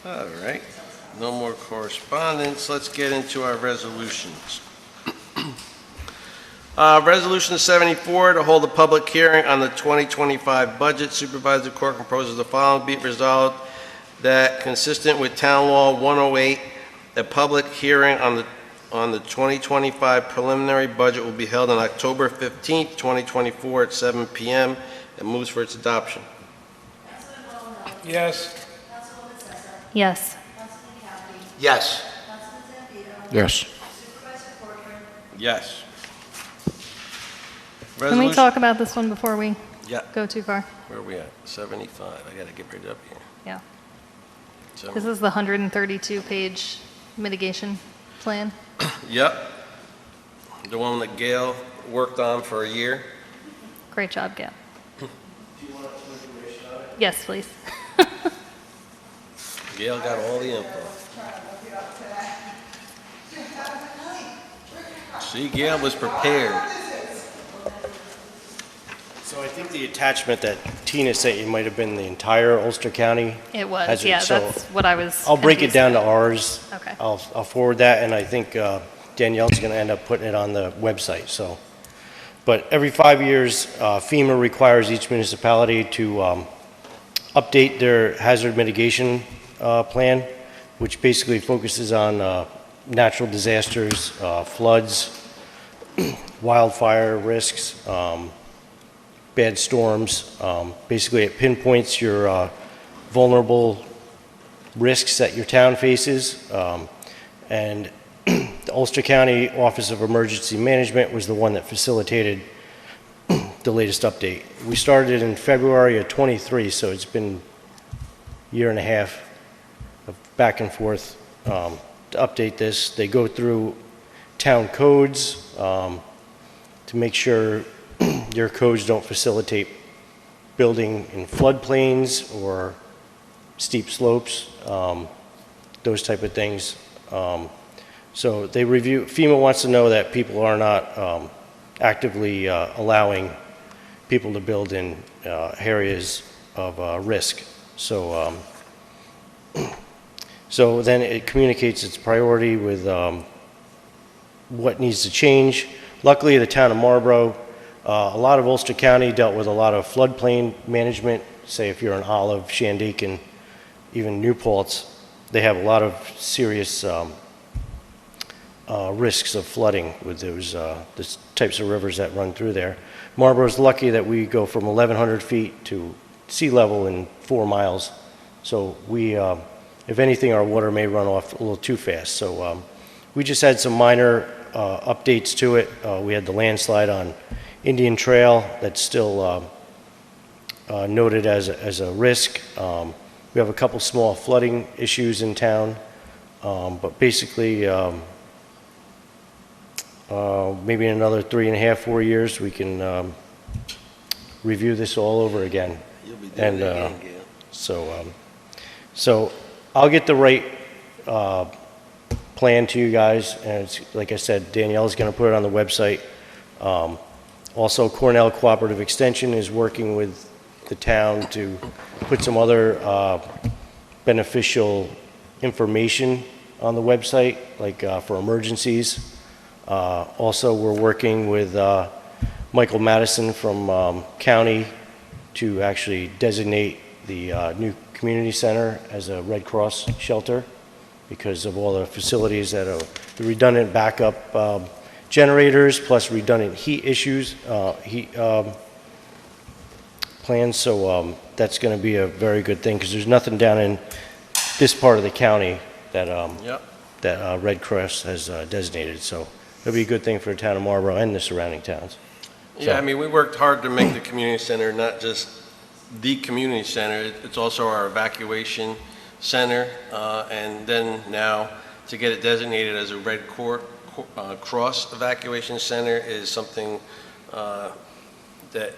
All right. No more correspondence. Let's get into our resolutions. Resolution 74, to hold a public hearing on the 2025 budget. Supervisor Court proposes the following: be it resolved that, consistent with Town Law 108, a public hearing on the 2025 preliminary budget will be held on October 15th, 2024 at 7 p.m. and moves for its adoption. Yes. Yes. Yes. Yes. Yes. Can we Resolution- talk about this one before we Yeah. go too far? Where are we at? 75. I gotta get right up here. Yeah. So- This is the 132-page mitigation plan. Yep. The one that Gail worked on for a year. Great job, Gail. Yes, please. Gail got all the info. See, Gail was prepared. So I think the attachment that Tina sent you might have been the entire Ulster County. It was, Has it, yeah, so that's what I was I'll break it confused down to about. ours. Okay. I'll forward that, and I think Danielle's going to end up putting it on the website, so. But every 5 years, FEMA requires each municipality to update their hazard mitigation plan, which basically focuses on natural disasters, floods, wildfire risks, bad storms. Basically, it pinpoints your vulnerable risks that your town faces. And the Ulster County Office of Emergency Management was the one that facilitated the latest update. We started in February of '23, so it's been a year and a half of back and forth to update this. They go through town codes to make sure your codes don't facilitate building in floodplains or steep slopes, those type of things. So they review, FEMA wants to know that people are not actively allowing people to build in areas of risk. So, so then it communicates its priority with what needs to change. Luckily, the town of Marlborough, a lot of Ulster County dealt with a lot of floodplain management, say if you're in Olive, Shandaken, even New Paltz. they have a lot of serious risks of flooding with those the types of rivers that run through there. Marlborough's lucky that we go from 1,100 feet to sea level in 4 miles. So we, if anything, our water may run off a little too fast. So we just had some minor updates to it. We had the landslide on Indian Trail that's still noted as a risk. We have a couple small flooding issues in town, but basically maybe in another 3.5, 4 years we can review this all over again. You'll be doing And it again, Gail. so I'll get the right plan to you guys, and it's, like I said, Danielle's going to put it on the website. Also, Cornell Cooperative Extension is working with the town to put some other beneficial information on the website, like for emergencies. Also, we're working with Michael Madison from county to actually designate the new community center as a Red Cross shelter because of all the facilities that are the redundant backup generators plus redundant heat issues, plans. So that's going to be a very good thing because there's nothing down in this part of the county that that Red Cross has designated. So it'll be a good thing for the town of Marlborough and the surrounding towns. Yeah, So- I mean, we worked hard to make the community center not just the community center, it's also our evacuation center, and then now to get it designated as a Red Cross evacuation center is something that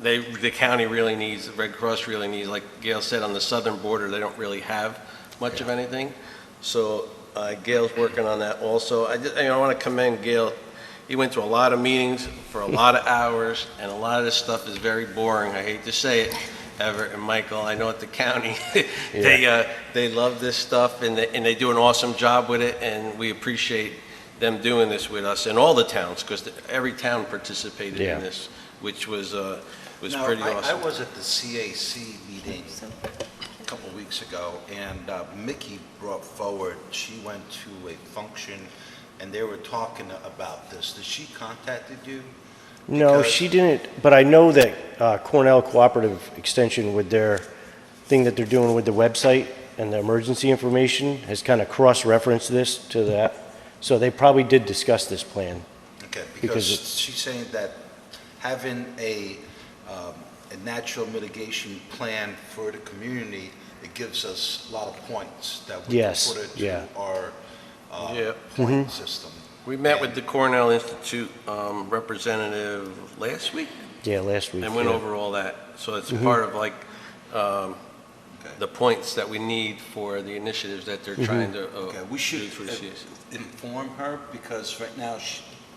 the county really needs, the Red Cross really needs. Like Gail said, on the southern border, they don't really have much of anything. So Gail's working on that also. I want to commend Gail. He went to a lot of meetings for a lot of hours, and a lot of this stuff is very boring. I hate to say it, Everett and Michael. I know at the county, they love this stuff, and they do an awesome job with it, and we appreciate them doing this with us and all the towns, because every town participated in this, which was Now, pretty awesome. I was at the CAC meeting a couple of weeks ago, and Mickey brought forward, she went to a function, and they were talking about this. Did she contacted you? No, Because- she didn't, but I know that Cornell Cooperative Extension with their thing that they're doing with the website and the emergency information has kind of cross-referenced this to that. So they probably did discuss this plan. Okay, Because because it's- she's saying that having a natural mitigation plan for the community, it gives us a lot of points that we can Yes, put it yeah. to our Yeah. point system. We met with the Cornell Institute representative last week Yeah, last week. and went yeah. over all that. So it's part of like the points that we need for the initiatives that they're trying to Okay, we do should through CS. inform her, because right now,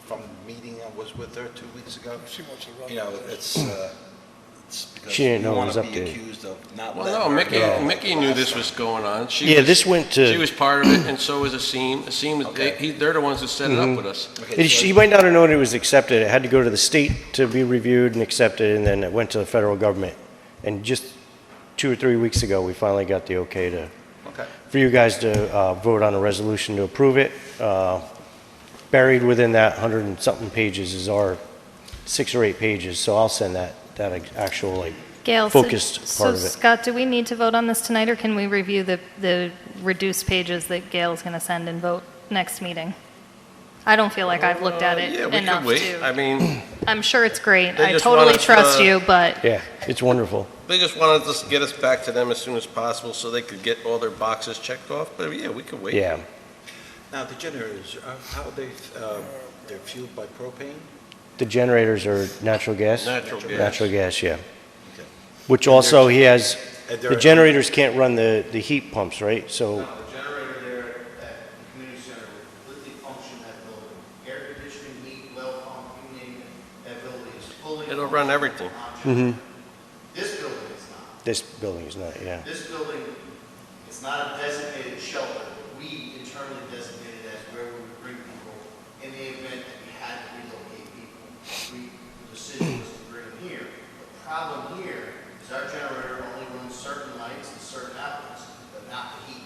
from the meeting I was with her 2 weeks ago, you know, it's because She didn't we know it want was to be updated. accused of not Well, letting no, her go. Mickey knew this was going on. Yeah, this went to- She was part of it, and so was Asim. Asim, Okay. they're the ones that set it up with us. Okay, so She might not have known it was accepted. It had to go to the state to be reviewed and accepted, and then it went to the federal government. And just 2 or 3 weeks ago, we finally got the okay Okay. for you guys to vote on a resolution to approve it. Buried within that 100 and something pages is our 6 or 8 pages, so I'll send that actual, like, Gail, focused so part of it. Scott, do we need to vote on this tonight, or can we review the reduced pages that Gail's going to send and vote next meeting? I don't feel like I've looked at it Yeah, we enough could wait. I to. mean, I'm sure it's great. They I just totally want us, trust you, but Yeah, it's wonderful. they just wanted us to get us back to them as soon as possible so they could get all their boxes checked off. But yeah, we could wait. Yeah. Now, the generators, how are they, they're fueled by propane? The generators are natural gas? Natural gas. Natural gas, yeah. Okay. Which also, he has, And the they're- generators can't run the heat pumps, right? So, No, the generator there at the community center will completely function that building. Air conditioning, heat, well pump, you name it, that building is fully. It'll run everything. Mhm. This building is not. this building is not, yeah. This building, it's not a designated shelter. We internally designated as where we would bring people in the event that we had to relocate people. The decision was to bring them here. The problem here is our generator only runs certain nights and certain outlets, but not the heat.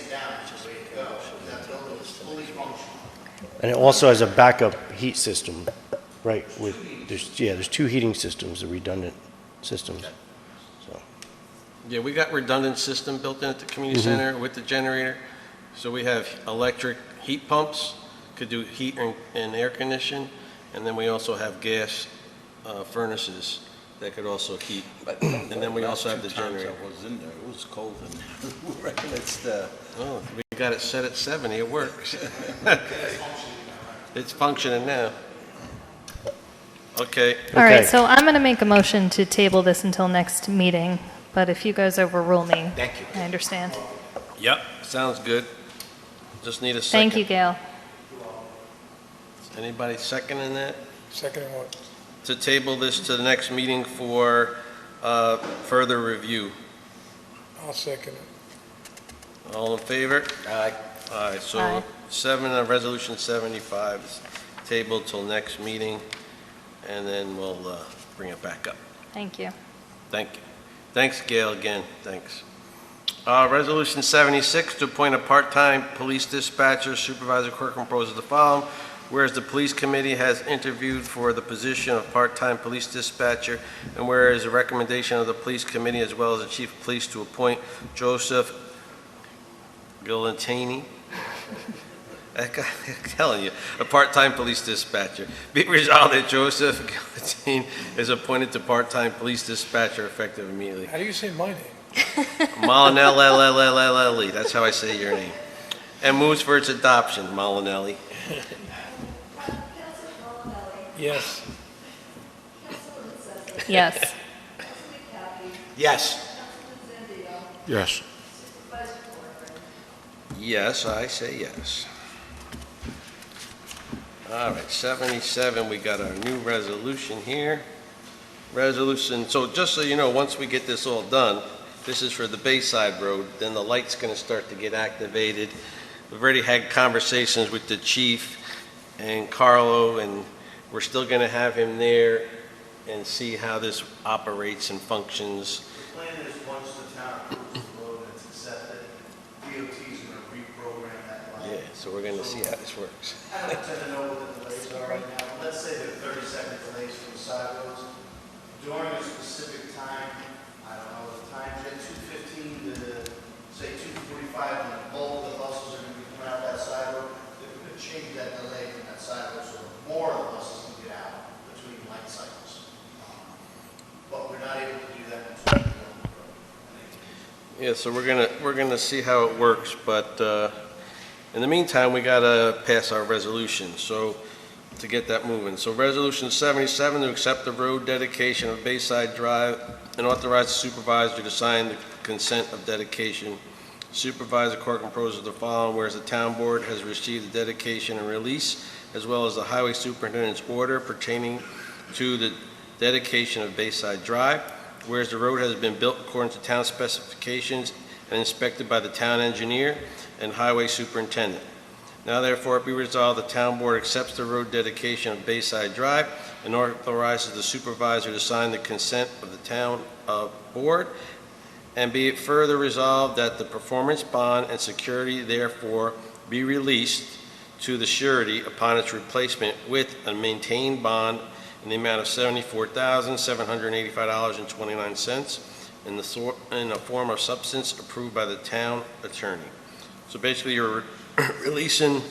face down, it's just the way to go. That building is fully functional. And it also has a backup heat system, right, there's two heating systems, the redundant systems. So, Yeah, we got redundant system built in at the community center with the generator. So we have electric heat pumps, could do heat and air condition, and then we also have gas furnaces that could also heat. And then we also have the generator. I was in there, it was cold in there. It's Oh, we got it set at 70, it works. It's functioning now. Okay, All right, Okay. so I'm going to make a motion to table this until next meeting, but if you guys overrule me, Thank you. I understand. yep, sounds good. Just need a second. Thank you, Gail. Anybody seconding that? Second and what? To table this to the next meeting for further review. I'll second it. All in favor? Aye. Aye, so Aye. Resolution 75 is tabled till next meeting, and then we'll bring it back up. Thank you. Thank you. Thanks, Gail, again, thanks. Resolution 76, to appoint a part-time police dispatcher. Supervisor Clerk proposes the following. Whereas the Police Committee has interviewed for the position of part-time police dispatcher, and whereas the recommendation of the Police Committee as well as the Chief of Police to appoint Joseph Galantini, I'm telling you, a part-time police dispatcher. Be resolved that Joseph Galantini is appointed to part-time police dispatcher effective immediately. How do you say my name? Molinelli, that's how I say your name. And moves for its adoption, Molinelli. Yes. Yes. Yes. Yes. Yes, I say yes. All right, 77, we got our new resolution here. Resolution, so just so you know, once we get this all done, this is for the Bayside Road, then the light's gonna start to get activated. We've already had conversations with the chief and Carlo, and we're still gonna have him there and see how this operates and functions. The plan is once the town approves the road and it's accepted, DOT is going to reprogram that line. Yeah, so we're gonna see how this works. I don't tend to know what the delays are right now, but let's say they're 30-second delays for the side roads. During a specific time, I don't know the time yet, 2:15 to, say, 2:45, when the bulk of the buses are going to be coming out that side road, they're going to change that delay from that side road, so more of the buses can get out between light cycles. But we're not able to do that until we go on the road. Yeah, so we're gonna see how it works, but in the meantime, we gotta pass our resolution, so to get that moving. So Resolution 77, to accept the road dedication of Bayside Drive and authorize the supervisor to sign the consent of dedication. Supervisor Corcoran proposes the following, whereas the town board has received the dedication and release, as well as the highway superintendent's order pertaining to the dedication of Bayside Drive, whereas the road has been built according to town specifications and inspected by the town engineer and highway superintendent. Now therefore be resolved, the town board accepts the road dedication of Bayside Drive and authorizes the supervisor to sign the consent of the town board. And be it further resolved that the performance bond and security therefore be released to the surety upon its replacement with a maintained bond in the amount of $74,785.29 in the form of substance approved by the town attorney. So basically, you're releasing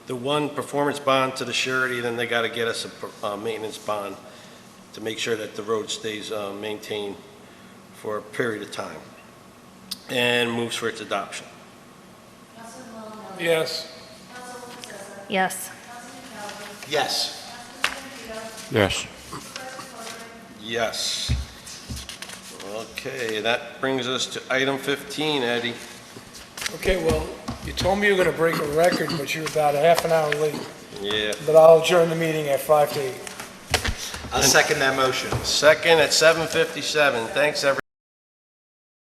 the one performance bond to the surety, then they got to get us a maintenance bond to make sure that the road stays maintained for a period of time, and moves for its adoption. Yes. Yes. Yes. Yes. Yes. Okay, that brings us to item 15, Eddie. Okay, well, you told me you were going to break a record, but you're about a half an hour late. Yeah. But I'll adjourn the meeting at 5 to 8. I'll second that motion. Second at 7:57. Thanks, everyone.